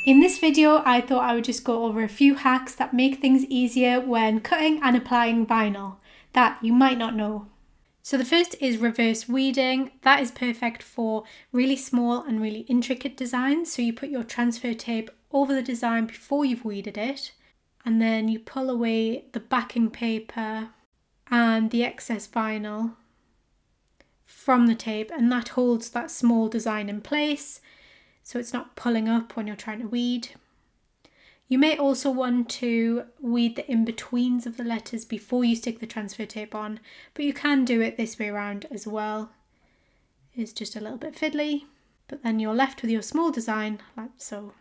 In this video, I thought I would just go over a few hacks that make things easier when cutting and applying vinyl that you might not know. So the first is reverse weeding. That is perfect for really small and really intricate designs. So you put your transfer tape over the design before you've weeded it, and then you pull away the backing paper and the excess vinyl from the tape, and that holds that small design in place so it's not pulling up when you're trying to weed. You may also want to weed the in-betweens of the letters before you stick the transfer tape on, but you can do it this way around as well. It's just a little bit fiddly, but then you're left with your small design like so.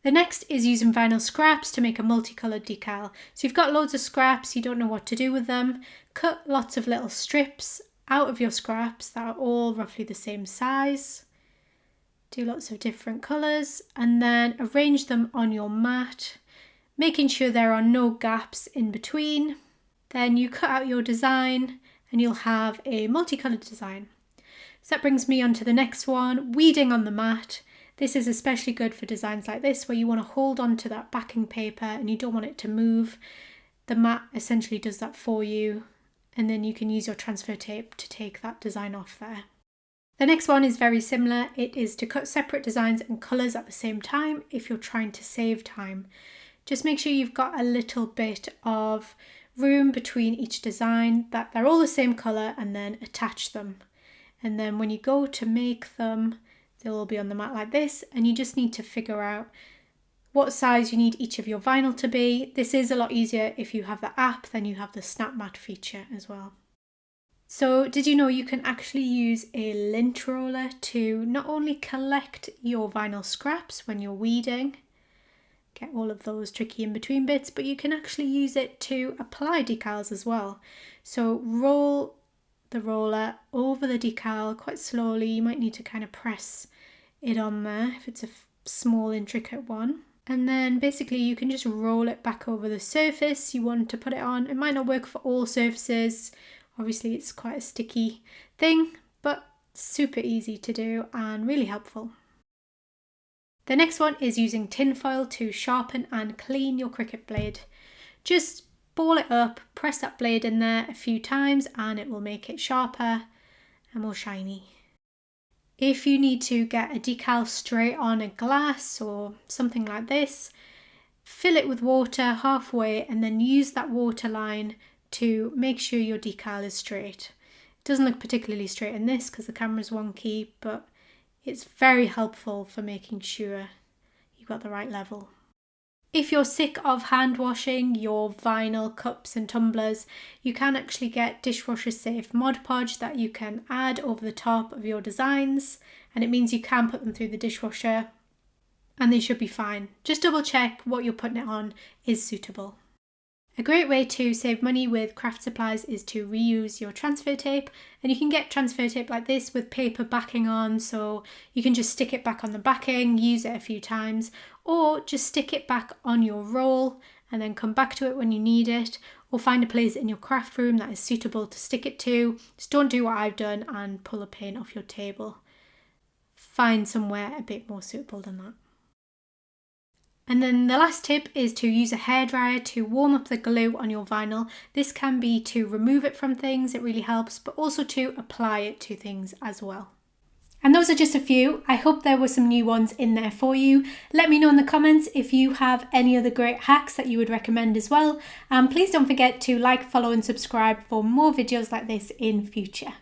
The next is using vinyl scraps to make a multicoloured decal. So you've got loads of scraps, you don't know what to do with them. Cut lots of little strips out of your scraps that are all roughly the same size. Do lots of different colours and then arrange them on your mat, making sure there are no gaps in between. Then you cut out your design and you'll have a multicoloured design. So that brings me on to the next one, weeding on the mat. This is especially good for designs like this where you want to hold on to that backing paper and you don't want it to move. The mat essentially does that for you, and then you can use your transfer tape to take that design off there. The next one is very similar. It is to cut separate designs and colours at the same time if you're trying to save time. Just make sure you've got a little bit of room between each design, that they're all the same colour, and then attach them. And then when you go to make them, they'll all be on the mat like this, and you just need to figure out what size you need each of your vinyl to be. This is a lot easier if you have the app, then you have the snap mat feature as well. So did you know you can actually use a lint roller to not only collect your vinyl scraps when you're weeding, get all of those tricky in-between bits, but you can actually use it to apply decals as well. So roll the roller over the decal quite slowly. You might need to kind of press it on there if it's a small intricate one. And then basically you can just roll it back over the surface you want to put it on. It might not work for all surfaces. Obviously it's quite a sticky thing, but super easy to do and really helpful. The next one is using tin foil to sharpen and clean your Cricut blade. Just ball it up, press that blade in there a few times and it will make it sharper and more shiny. If you need to get a decal straight on a glass or something like this, fill it with water halfway and then use that water line to make sure your decal is straight. It doesn't look particularly straight in this because the camera's wonky, but it's very helpful for making sure you've got the right level. If you're sick of hand washing your vinyl cups and tumblers, you can actually get dishwasher safe Mod Podge that you can add over the top of your designs, and it means you can put them through the dishwasher and they should be fine. Just double check what you're putting it on is suitable. A great way to save money with craft supplies is to reuse your transfer tape, and you can get transfer tape like this with paper backing on, so you can just stick it back on the backing, use it a few times, or just stick it back on your roll and then come back to it when you need it, or find a place in your craft room that is suitable to stick it to. Just don't do what I've done and pull the paint off your table. Find somewhere a bit more suitable than that. And then the last tip is to use a hairdryer to warm up the glue on your vinyl. This can be to remove it from things, it really helps, but also to apply it to things as well. And those are just a few. I hope there were some new ones in there for you. Let me know in the comments if you have any other great hacks that you would recommend as well. And please don't forget to like, follow and subscribe for more videos like this in future.